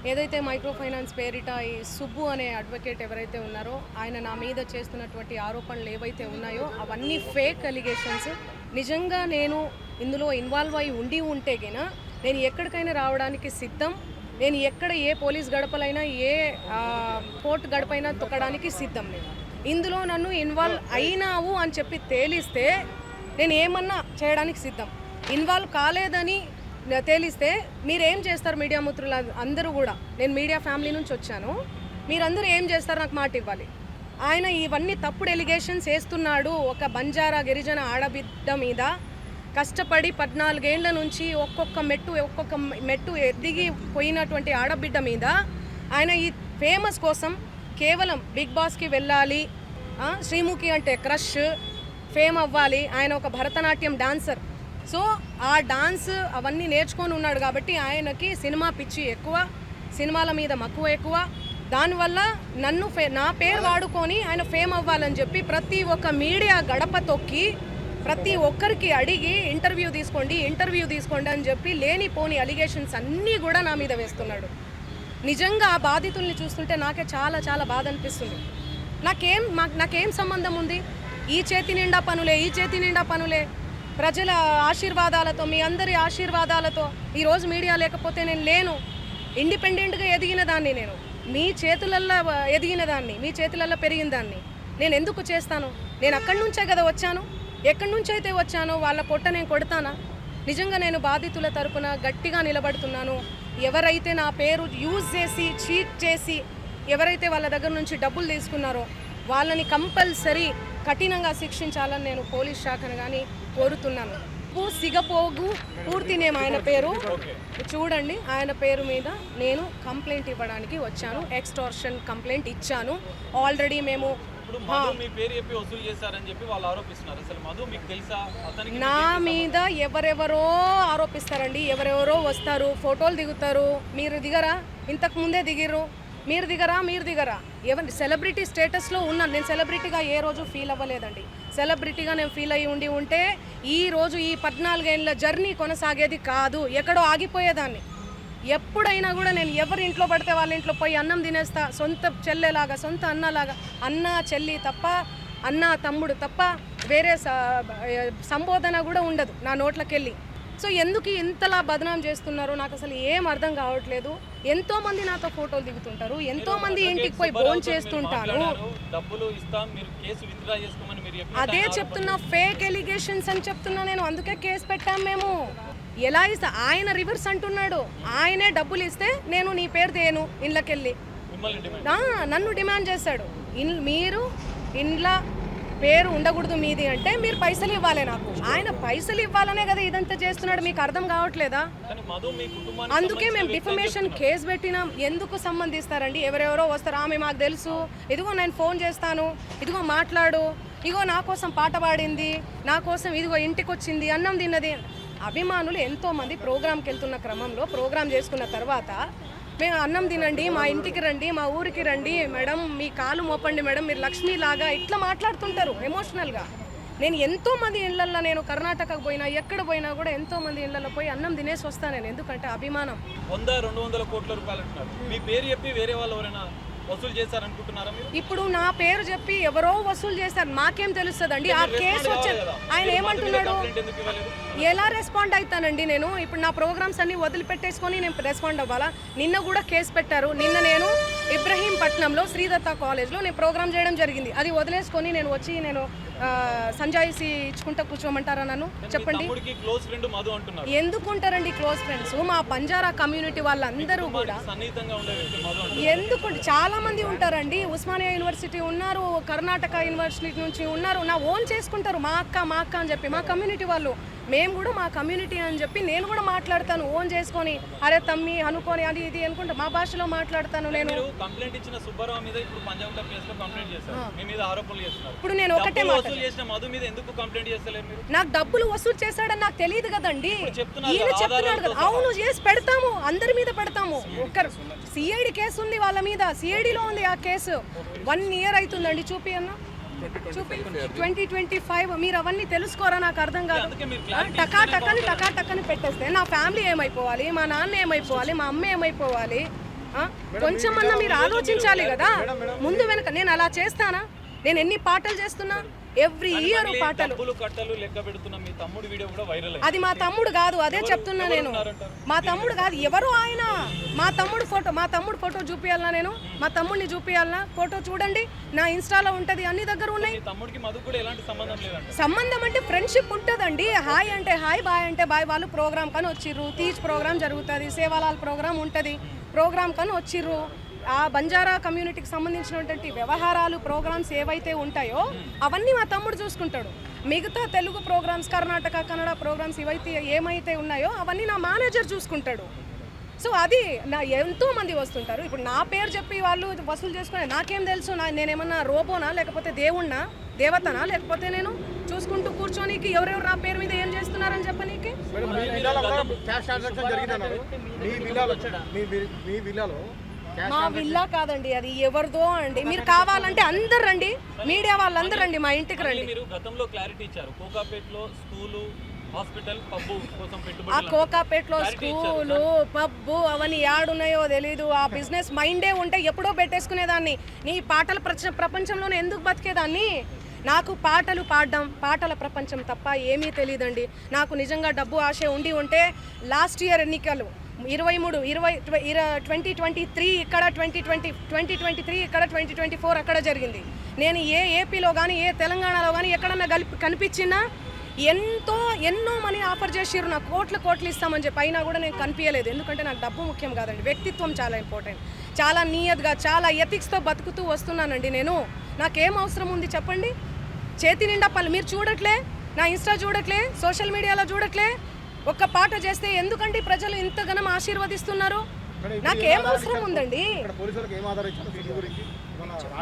ఏదైతే micro finance పేరిట ఈ సుబ్బు అనే అడ్వకేట్ ఎవరైతే ఉన్నారో ఆయన నా మీద చేస్తున్నటువంటి ఆరోపణలు ఏవైతే ఉన్నాయో అవన్నీ ఫేక్ అలిగేషన్స్. నిజంగా నేను ఇందులో ఇన్వాల్వ్ అయి ఉంటే గిన నేను ఎక్కడికైనా రావడానికి సిద్ధం. నేను ఎక్కడ ఏ పోలీస్ గడపలైనా ఏ కోర్టు గడపైనా తొక్కడానికి సిద్ధం. నేను ఇందులో నన్ను ఇన్వాల్వ్ అయినావు అని చెప్పి తేలిస్తే నేను ఏమన్నా చేయడానికి సిద్ధం. ఇన్వాల్వ్ కాలేదని తేలిస్తే మీరేం చేస్తారు? మీడియా మిత్రులు అందరూ కూడా, నేను మీడియా ఫ్యామిలీ నుంచి వచ్చాను, మీరందరూ ఏం చేస్తారు? నాకు మాట ఇవ్వాలి. ఆయన ఇవన్నీ తప్పుడు ఎలిగేషన్స్ వేస్తున్నాడు. ఒక బంజారా గిరిజన ఆడబిడ్డ మీద కష్టపడి 14 ఏళ్ల నుంచి ఒక్కొక్క మెట్టు ఎదిగి పోయినటువంటి ఆడబిడ్డ మీద ఆయన ఈ ఫేమస్ కోసం కేవలం బిగ్ బాస్కి వెళ్ళాలి, శ్రీముఖి అంటే క్రష్, ఫేమ్ అవ్వాలి. ఆయన ఒక భరతనాట్యం డాన్సర్. సో ఆ డాన్స్ అవన్నీ నేర్చుకొని ఉన్నాడు కాబట్టి ఆయనకి సినిమా పిచ్చి ఎక్కువ, సినిమాల మీద మక్కువ ఎక్కువ. దానివల్ల నా పేరు వాడుకొని ఆయన ఫేమ్ అవ్వాలని చెప్పి ప్రతి ఒక్క మీడియా గడప తొక్కి ప్రతి ఒక్కరికి అడిగి ఇంటర్వ్యూ తీసుకోండి అని చెప్పి లేనిపోని అలిగేషన్స్ అన్నీ కూడా నా మీద వేస్తున్నాడు. నిజంగా ఆ బాధితుల్ని చూస్తుంటే నాకే చాలా చాలా బాధ అనిపిస్తుంది. నాకేం సంబంధం ఉంది? ఈ చేతి నిండా పనులే ప్రజల ఆశీర్వాదాలతో, మీ అందరి ఆశీర్వాదాలతో ఈరోజు మీడియా లేకపోతే నేను లేను. ఇండిపెండెంట్గా ఎదిగిన దాన్ని, నేను మీ చేతులల్లో ఎదిగిన దాన్ని, మీ చేతులల్లో పెరిగిన దాన్ని నేను ఎందుకు చేస్తాను? నేను అక్కడి నుంచే కదా వచ్చాను. ఎక్కడి నుంచి అయితే వచ్చానో వాళ్ళ పొట్ట నేను కొడతానా? నిజంగా నేను బాధితుల తరపున గట్టిగా నిలబడుతున్నాను. ఎవరైతే నా పేరు యూజ్ చేసి చీట్ చేసి ఎవరైతే వాళ్ళ దగ్గర నుంచి డబ్బులు తీసుకున్నారో వాళ్ళని కంపల్సరీ కఠినంగా శిక్షించాలని నేను పోలీస్ శాఖను కానీ కోరుతున్నాను. సిగపోగు పూర్తి నేమ్ ఆయన పేరు చూడండి. ఆయన పేరు మీద నేను కంప్లైంట్ ఇవ్వడానికి వచ్చాను. ఎక్స్టార్షన్ కంప్లైంట్ ఇచ్చాను ఆల్రెడీ. మేము నా మీద ఎవరెవరో ఆరోపిస్తారండి, ఎవరెవరో వస్తారు, ఫోటోలు దిగుతారు. మీరు దిగరా? ఇంతకు ముందే దిగిర్రు. మీరు దిగరా? ఎవరి సెలబ్రిటీ స్టేటస్లో ఉన్నాను. నేను సెలబ్రిటీగా ఏ రోజు ఫీల్ అవ్వలేదండి. సెలబ్రిటీగా నేను ఫీల్ అయ్యి ఉంటే ఈ రోజు ఈ 14 ఏళ్ళ జర్నీ కొనసాగేది కాదు, ఎక్కడో ఆగిపోయేదాన్ని. ఎప్పుడైనా కూడా నేను ఎవరి ఇంట్లో పడితే వాళ్ళ ఇంట్లో పోయి అన్నం తినేస్తా. సొంత చెల్లెలాగా, సొంత అన్నలాగా, అన్న చెల్లి తప్ప, అన్న తమ్ముడు తప్ప వేరే సంబోధన కూడా ఉండదు నా నోట్లకెళ్ళి. సో ఎందుకు ఇంతలా బదనాం చేస్తున్నారో నాకు అసలు ఏం అర్థం కావట్లేదు. ఎంతోమంది నాతో ఫోటోలు దిగుతుంటారు, ఎంతోమంది ఇంటికి పోయి ఫోన్ చేస్తుంటాను. అదే చెప్తున్నా, ఫేక్ ఎలిగేషన్స్ అని చెప్తున్నా నేను. అందుకే కేసు పెట్టాం మేము. ఎలా ఇస్తా? ఆయన రివర్స్ అంటున్నాడు. ఆయనే డబ్బులు ఇస్తే నేను నీ పేరు తేను ఇండ్లకెళ్ళి, నన్ను డిమాండ్ చేశాడు. మీరు ఇండ్ల పేరు ఉండకూడదు మీది అంటే మీరు పైసలు ఇవ్వాలి నాకు. ఆయన పైసలు ఇవ్వాలనే కదా ఇదంతా చేస్తున్నాడు. మీకు అర్థం కావట్లేదా? అందుకే మేము డిఫమేషన్ కేసు పెట్టినాం. ఎందుకు సంబంధిస్తారండి? ఎవరెవరో వస్తారు, ఆమె మాకు తెలుసు, ఇదిగో నేను ఫోన్ చేస్తాను, ఇదిగో మాట్లాడు, ఇగో నా కోసం పాట పాడింది, నా కోసం ఇదిగో ఇంటికి వచ్చింది, అన్నం తిన్నది. అభిమానులు ఎంతోమంది ప్రోగ్రామ్కి వెళ్తున్న క్రమంలో ప్రోగ్రామ్ చేసుకున్న తర్వాత మేము అన్నం తినండి, మా ఇంటికి రండి, మా ఊరికి రండి మేడం, మీ కాలు మోపండి మేడం, మీరు లక్ష్మీలాగా ఇట్లా మాట్లాడుతుంటారు ఎమోషనల్గా. నేను ఎంతోమంది ఇళ్లల్లో, నేను కర్ణాటకకు పోయినా ఎక్కడ పోయినా కూడా ఎంతోమంది ఇళ్లలో పోయి అన్నం తినేసి వస్తాను నేను. ఎందుకంటే అభిమానం. 100-200 కోట్ల రూపాయలు అంటున్నారు. మీ పేరు చెప్పి వేరే వాళ్ళు ఎవరైనా వసూలు చేశారనుకుంటున్నారా మీరు? ఇప్పుడు నా పేరు చెప్పి ఎవరో వసూలు చేశారు, మాకేం తెలుస్తుందండి? ఆ కేసు వచ్చే ఆయన ఏమంటున్నాడు? ఎలా రెస్పాండ్ అవుతానండి నేను? ఇప్పుడు నా ప్రోగ్రామ్స్ అన్ని వదిలిపెట్టేసుకొని నేను రెస్పాండ్ అవ్వాలా? నిన్న కూడా కేసు పెట్టారు. నిన్న నేను ఇబ్రహీంపట్నంలో శ్రీదత్త కాలేజ్లో నేను ప్రోగ్రామ్ చేయడం జరిగింది. అది వదిలేసుకొని నేను వచ్చి నేను సంజాయిసి ఇచ్చుకుంటా కూర్చోమంటారా నన్ను? చెప్పండి. ఎందుకు ఉంటారండి క్లోజ్ ఫ్రెండ్స్? మా బంజారా కమ్యూనిటీ వాళ్ళందరూ కూడా ఎందుకు చాలా మంది ఉంటారండి. ఉస్మానియా యూనివర్సిటీ ఉన్నారు, కర్ణాటక యూనివర్సిటీ నుంచి ఉన్నారు. నా ఓన్ చేసుకుంటారు, మా అక్క అని చెప్పి. మా కమ్యూనిటీ వాళ్ళు, మేము కూడా మా కమ్యూనిటీ అని చెప్పి నేను కూడా మాట్లాడతాను ఓన్ చేసుకొని. అరే తమ్మి అనుకొని అది ఇది అనుకుంటా మా భాషలో మాట్లాడతాను నేను. కంప్లైంట్ ఇచ్చిన సుబ్బారావు మీద ఇప్పుడు పంజాగుట్ట కేసులో కంప్లైంట్ చేశారు, మీ మీద ఆరోపణలు చేస్తున్నారు. ఇప్పుడు నేను ఒకటే నాకు డబ్బులు వసూలు చేశాడని నాకు తెలియదు కదండి. ఈయన చెప్తున్నాడు కదా. అవును, చేసి పెడతాము, అందరి మీద పెడతాము. ఒక్కరు సిఐడి కేసు ఉంది వాళ్ళ మీద, సిఐడిలో ఉంది ఆ కేసు. 1 year అవుతుందండి. చూపి అన్న, చూపి 2025. మీరు అవన్నీ తెలుసుకోరా? నాకు అర్థం కాదు. టకాటకని పెట్టేస్తే నా ఫ్యామిలీ ఏమైపోవాలి, మా నాన్న ఏమైపోవాలి, మా అమ్మ ఏమైపోవాలి? కొంచెమన్నా మీరు ఆలోచించాలి కదా ముందు వెనక. నేను అలా చేస్తానా? నేను ఎన్ని పాటలు చేస్తున్నా, ఎవ్రీ ఇయర్ పాటలు. డబ్బులు కట్టలు లెక్క పెడుతున్న మీ తమ్ముడి వీడియో కూడా వైరల్ అయింది. అది మా తమ్ముడు కాదు, అదే చెప్తున్నా నేను. మా తమ్ముడు కాదు, ఎవరు ఆయన? మా తమ్ముడు ఫోటో చూపియాలనా నేను? మా తమ్ముడిని చూపియాలనా? ఫోటో చూడండి, నా ఇన్స్టాలో ఉంటది, అన్ని దగ్గర ఉన్నాయి. మీ తమ్ముడికి మధు కూడా ఎలాంటి సంబంధం లేదంట. సంబంధం అంటే ఫ్రెండ్షిప్ ఉంటుందండి. హాయ్ అంటే హాయ్, బాయ్ అంటే బాయ్. వాళ్ళు ప్రోగ్రామ్ కానీ వచ్చిర్రు, తీజ్ ప్రోగ్రామ్ జరుగుతుంది, సేవాలాల్ ప్రోగ్రామ్ ఉంటుంది, ప్రోగ్రామ్ కానీ వచ్చిర్రు. ఆ బంజారా కమ్యూనిటీకి సంబంధించినటువంటి వ్యవహారాలు, ప్రోగ్రామ్స్ ఏవైతే ఉంటాయో అవన్నీ మా తమ్ముడు చూసుకుంటాడు. మిగతా తెలుగు ప్రోగ్రామ్స్, కర్ణాటక, కన్నడ ప్రోగ్రామ్స్ ఏమైతే ఉన్నాయో అవన్నీ నా మేనేజర్ చూసుకుంటాడు. సో అది నా ఎంతో మంది వస్తుంటారు. ఇప్పుడు నా పేరు చెప్పి వాళ్ళు వసూలు చేసుకునే నాకేం తెలుసు? నేనేమన్నా రోబోనా, లేకపోతే దేవుణ్ణా, దేవతనా, లేకపోతే నేను చూసుకుంటూ కూర్చోనికి ఎవరెవరు నా పేరు మీద ఏం చేస్తున్నారని చెప్పనీకి? మా విల్లా కాదండి, అది ఎవరిదో అండి. మీరు కావాలంటే అందరు రండి, మీడియా వాళ్ళందరూ రండి, మా ఇంటికి రండి. మీరు గతంలో క్లారిటీ ఇచ్చారు, కోకాపేటలో స్కూలు, హాస్పిటల్, పబ్బు కోసం పెట్టుబడి. ఆ కోకాపేటలో స్కూలు, పబ్బు అవన్నీ యాడున్నాయో తెలీదు. ఆ బిజినెస్ మైండే ఉంటే ఎప్పుడో పెట్టేసుకునేదాన్ని. నీ పాటల ప్రపంచంలోనే ఎందుకు బతికేదాన్ని? నాకు పాటలు పాడడం, పాటల ప్రపంచం తప్ప ఏమీ తెలియదండి. నాకు నిజంగా డబ్బు ఆశ ఉంటే లాస్ట్ ఇయర్ ఎన్నికలు 2023 ఇక్కడ, 2023 ఇక్కడ, 2024 అక్కడ జరిగింది. నేను ఏపీలో కానీ ఏ తెలంగాణలో కానీ ఎక్కడన్నా కనిపించినా ఎన్నో మనీ ఆఫర్ చేసిర్రు, నాకు కోట్లు ఇస్తామని చెప్పి. అయినా కూడా నేను కనిపించలేదు. ఎందుకంటే నాకు డబ్బు ముఖ్యం కాదండి, వ్యక్తిత్వం చాలా ఇంపార్టెంట్. చాలా నియత్గా, చాలా ఎథిక్స్తో బతుకుతూ వస్తున్నానండి నేను. నాకేం అవసరం ఉంది చెప్పండి? చేతి నిండా పనులు. మీరు చూడట్లే, నా ఇన్స్టా చూడట్లే, సోషల్ మీడియాలో చూడట్లే. ఒక్క పాట చేస్తే ఎందుకండి ప్రజలు ఇంతగానం ఆశీర్వదిస్తున్నారు? నాకేం అవసరం ఉందండి?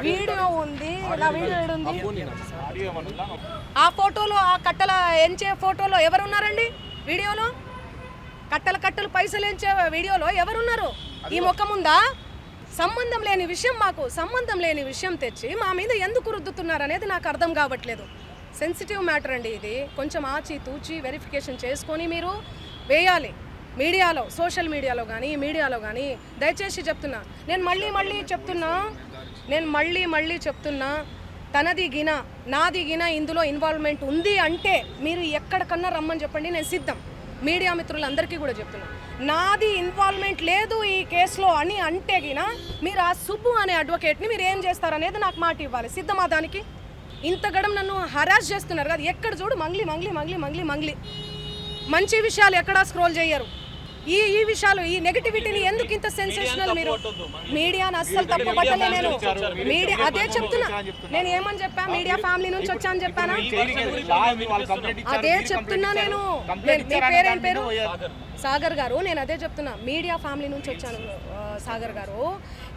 వీడియో ఉంది, నా వీడియో ఉంది. ఆ ఫోటోలో, ఆ కట్టల ఎంచే ఫోటోలో ఎవరున్నారండి? వీడియోలో కట్టలు పైసలు ఎంచే వీడియోలో ఎవరున్నారు? ఈ ముఖం ఉందా? సంబంధం లేని విషయం, మాకు సంబంధం లేని విషయం తెచ్చి మా మీద ఎందుకు రుద్దుతున్నారు అనేది నాకు అర్థం కావట్లేదు. సెన్సిటివ్ మ్యాటర్ అండి ఇది. కొంచెం ఆచితూచి వెరిఫికేషన్ చేసుకొని మీరు వేయాలి మీడియాలో, సోషల్ మీడియాలో కానీ, మీడియాలో కానీ. దయచేసి చెప్తున్నా, నేను మళ్ళీ చెప్తున్నా, తనది గిన నాది గిన ఇందులో ఇన్వాల్వ్మెంట్ ఉంది అంటే మీరు ఎక్కడికన్నా రమ్మని చెప్పండి, నేను సిద్ధం. మీడియా మిత్రులందరికీ కూడా చెప్తున్నా, నాది ఇన్వాల్వ్మెంట్ లేదు ఈ కేసులో అని అంటే గిన మీరు ఆ సుబ్బు అనే అడ్వకేట్ని మీరు ఏం చేస్తారనేది నాకు మాట ఇవ్వాలి. సిద్ధమా దానికి? ఇంతగడం నన్ను హరాస్ చేస్తున్నారు కదా, ఎక్కడ చూడు మంగ్లీ. మంచి విషయాలు ఎక్కడా స్క్రోల్ చేయరు. ఈ విషయాలు, ఈ నెగటివిటీని ఎందుకు ఇంత సెన్సేషనల్? మీరు మీడియాను అస్సలు తప్పు పట్టలే నేను. మీడియా అదే చెప్తున్నా. నేను ఏమని చెప్పా? మీడియా ఫ్యామిలీ నుంచి వచ్చాను చెప్పానా? అదే చెప్తున్నా నేను. మీ పేరేం పేరు? సాగర్ గారు. నేను అదే చెప్తున్నా, మీడియా ఫ్యామిలీ నుంచి వచ్చాను సాగర్ గారు.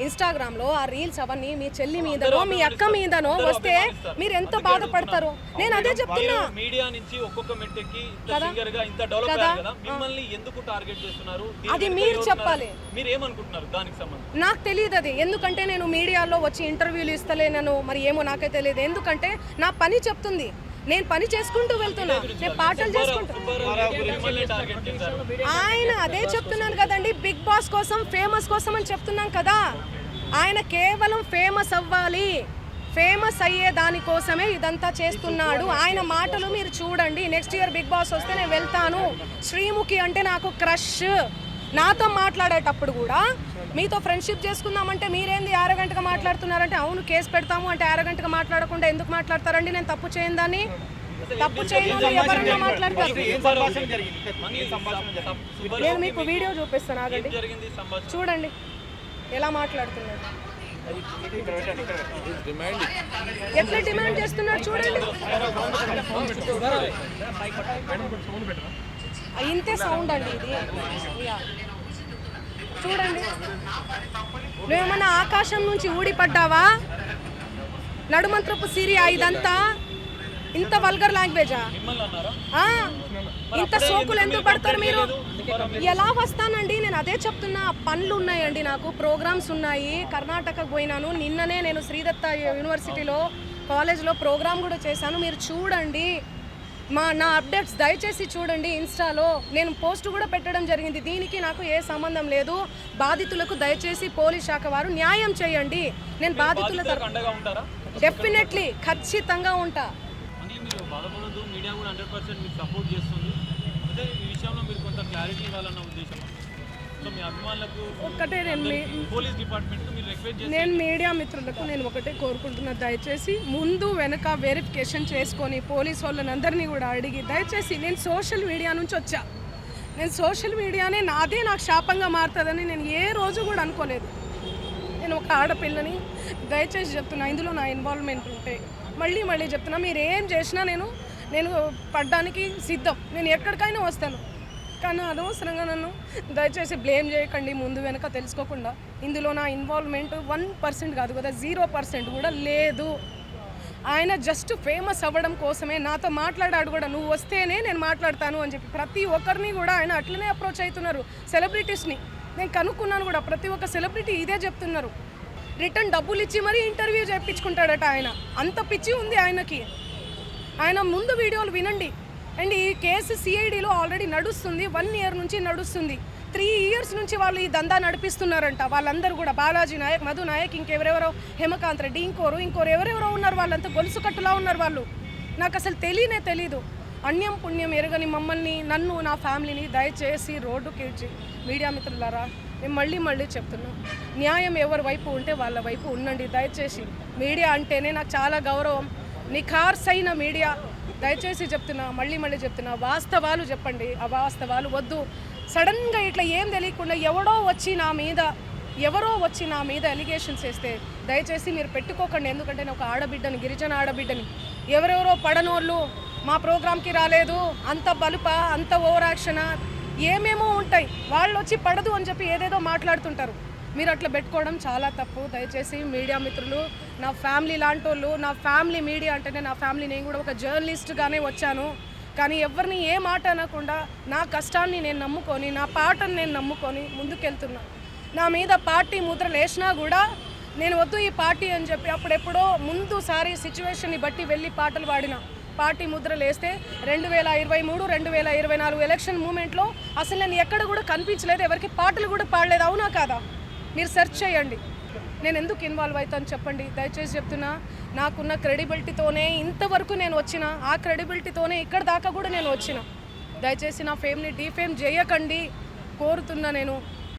ఇన్స్టాగ్రామ్లో ఆ రీల్స్ అవన్నీ మీ చెల్లి మీదనో మీ అక్క మీదనో వస్తే మీరు ఎంత బాధపడతారు? నేను అదే చెప్తున్నా. మీడియా నుంచి ఒక్కొక్క మెట్టెక్కి సింగర్ గా ఇంత డెవలప్ అయ్యారు కదా, మిమ్మల్ని ఎందుకు టార్గెట్ చేస్తున్నారు? అది మీరు చెప్పాలి. మీరు ఏమనుకుంటున్నారు దానికి సంబంధించి? నాకు తెలియదు అది. ఎందుకంటే నేను మీడియాలో వచ్చి ఇంటర్వ్యూలు ఇస్తలేను, మరి ఏమో నాకే తెలియదు. ఎందుకంటే నా పని చెప్తుంది, నేను పని చేసుకుంటూ వెళ్తున్నా, నేను పాటలు చేసుకుంటూ. ఆయన అదే చెప్తున్నాను కదండి, బిగ్ బాస్ కోసం, ఫేమస్ కోసం అని చెప్తున్నాం కదా. ఆయన కేవలం ఫేమస్ అవ్వాలి, ఫేమస్ అయ్యే దానికోసమే ఇదంతా చేస్తున్నాడు. ఆయన మాటలు మీరు చూడండి. నెక్స్ట్ ఇయర్ బిగ్ బాస్ వస్తే నేను వెళ్తాను. శ్రీముఖి అంటే నాకు క్రష్. నాతో మాట్లాడేటప్పుడు కూడా మీతో ఫ్రెండ్షిప్ చేసుకుందామంటే మీరేంది అరగంటగా మాట్లాడుతున్నారంటే, అవును కేసు పెడతాము అంటే అరగంటగా మాట్లాడకుండా ఎందుకు మాట్లాడతారండి? నేను తప్పు చేయను దాన్ని, తప్పు చేయను ఎవరన్నా మాట్లాడతారు. నేను మీకు వీడియో చూపిస్తాను, ఆగండి, చూడండి ఎలా మాట్లాడుతున్నాడు, ఎట్లా డిమాండ్ చేస్తున్నాడు చూడండి. ఇంతే సౌండ్ అండి ఇది. చూడండి, నువ్వేమన్నా ఆకాశం నుంచి ఊడిపడ్డావా? నడుమంత్రపు సిరియా ఇదంతా? ఇంత వల్గర్ లాంగ్వేజా? ఇంత సోకులు ఎందుకు పడతారు మీరు? ఎలా వస్తానండి? నేను అదే చెప్తున్నా, పనులు ఉన్నాయండి, నాకు ప్రోగ్రామ్స్ ఉన్నాయి. కర్ణాటకకు పోయినాను నిన్ననే. నేను శ్రీదత్త యూనివర్సిటీలో కాలేజ్లో ప్రోగ్రామ్ కూడా చేశాను, మీరు చూడండి. నా అప్డేట్స్ దయచేసి చూడండి. ఇన్స్టాలో నేను పోస్ట్ కూడా పెట్టడం జరిగింది. దీనికి నాకు ఏ సంబంధం లేదు. బాధితులకు దయచేసి పోలీస్ శాఖ వారు న్యాయం చేయండి. నేను బాధితుల అండగా ఉంటారా? డెఫినెట్లీ ఖచ్చితంగా ఉంటా. అంటే మీరు బాధపడదు, మీడియా కూడా 100% మీకు సపోర్ట్ చేస్తుంది. అంటే ఈ విషయంలో మీరు కొంత క్లారిటీ ఇవ్వాలన్న ఉద్దేశం. సో మీ అభిమానులకు ఒక్కటే పోలీస్ డిపార్ట్మెంట్ మీరు రిక్వెస్ట్ చేసి నేను మీడియా మిత్రులకు నేను ఒకటే కోరుకుంటున్నా, దయచేసి ముందు వెనక వెరిఫికేషన్ చేసుకొని పోలీస్ వాళ్ళని అందరినీ కూడా అడిగి దయచేసి నేను సోషల్ మీడియా నుంచి వచ్చా. నేను సోషల్ మీడియానే నాకు శాపంగా మారుతుందని నేను ఏ రోజు కూడా అనుకోలేదు. నేను ఒక ఆడపిల్లని దయచేసి చెప్తున్నా, ఇందులో నా ఇన్వాల్వ్మెంట్ ఉంటే మళ్ళీ చెప్తున్నా, మీరు ఏం చేసినా నేను పడ్డానికి సిద్ధం. నేను ఎక్కడికైనా వస్తాను. కానీ అనవసరంగా నన్ను దయచేసి బ్లేమ్ చేయకండి ముందు వెనక తెలుసుకోకుండా. ఇందులో నా ఇన్వాల్వ్మెంట్ 1% కాదు కదా, 0% కూడా లేదు. ఆయన జస్ట్ ఫేమస్ అవ్వడం కోసమే నాతో మాట్లాడాడు కూడా, నువ్వు వస్తేనే నేను మాట్లాడతాను అని చెప్పి. ప్రతి ఒక్కరిని కూడా ఆయన అట్లనే అప్రోచ్ అవుతున్నారు. సెలబ్రిటీస్ని నేను కనుక్కున్నాను కూడా, ప్రతి ఒక్క సెలబ్రిటీ ఇదే చెప్తున్నారు. రిటర్న్ డబ్బులు ఇచ్చి మరీ ఇంటర్వ్యూ చేయించుకుంటాడట ఆయన. అంత పిచ్చి ఉంది ఆయనకి. ఆయన ముందు వీడియోలు వినండి. అండ్ ఈ కేసు సిఐడిలో ఆల్రెడీ నడుస్తుంది. 1 year నుంచి నడుస్తుంది. 3 years నుంచి వాళ్ళు ఈ దందా నడిపిస్తున్నారంట. వాళ్ళందరూ కూడా బాలాజీ నాయక్, మధు నాయక్, ఇంకెవరెవరో, హేమకాంత్ రెడ్డి, ఇంకోరు ఎవరెవరో ఉన్నారు. వాళ్ళంతా గొలుసు కట్టులా ఉన్నారు వాళ్ళు. నాకు అసలు తెలీదు. అన్యం పుణ్యం ఎరగని మమ్మల్ని, నన్ను, నా ఫ్యామిలీని దయచేసి రోడ్డుకి ఇచ్చి మీడియా మిత్రులారా నేను మళ్ళీ చెప్తున్నా, న్యాయం ఎవరి వైపు ఉంటే వాళ్ళ వైపు ఉండండి. దయచేసి మీడియా అంటేనే నాకు చాలా గౌరవం. నిఖార్సైన మీడియా. దయచేసి చెప్తున్నా, మళ్ళీ చెప్తున్నా, వాస్తవాలు చెప్పండి. అవాస్తవాలు వద్దు. సడన్గా ఇట్లా ఏం తెలియకుండా ఎవరో వచ్చి నా మీద ఎలిగేషన్స్ వేస్తే దయచేసి మీరు పెట్టుకోకండి. ఎందుకంటే నేను ఒక ఆడబిడ్డని, గిరిజన ఆడబిడ్డని. ఎవరెవరో పడనోళ్ళు మా ప్రోగ్రామ్కి రాలేదు, అంత బలుప, అంత ఓవర్ యాక్షనా, ఏమేమో ఉంటాయి. వాళ్ళు వచ్చి పడదు అని చెప్పి ఏదేదో మాట్లాడుతుంటారు. మీరు అట్లా పెట్టుకోవడం చాలా తప్పు. దయచేసి మీడియా మిత్రులు, నా ఫ్యామిలీ లాంటి వాళ్ళు, నా ఫ్యామిలీ మీడియా అంటేనే నా ఫ్యామిలీ. నేను కూడా ఒక జర్నలిస్ట్గానే వచ్చాను. కానీ ఎవరిని ఏ మాట అనకుండా నా కష్టాన్ని నేను నమ్ముకొని, నా పాటను నేను నమ్ముకొని ముందుకెళ్తున్నా. నా మీద పార్టీ ముద్రలు వేసినా కూడా నేను వద్దు ఈ పార్టీ అని చెప్పి అప్పుడెప్పుడో ముందుసారి సిచ్యువేషన్ని బట్టి వెళ్ళి పాటలు పాడిన. పార్టీ ముద్రలు వేస్తే 2023, 2024 ఎలక్షన్ మూమెంట్లో అసలు నేను ఎక్కడ కూడా కనిపించలేదు. ఎవరికి పాటలు కూడా పాడలేదు. అవునా కాదా? మీరు సెర్చ్ చేయండి. నేను ఎందుకు ఇన్వాల్వ్ అవుతాను చెప్పండి. దయచేసి చెప్తున్నా, నాకున్న క్రెడిబిలిటీతోనే ఇంతవరకు నేను వచ్చిన, ఆ క్రెడిబిలిటీతోనే ఇక్కడ దాకా కూడా నేను వచ్చిన. దయచేసి నా ఫేమ్ని డీఫేమ్ చేయకండి కోరుతున్నా నేను.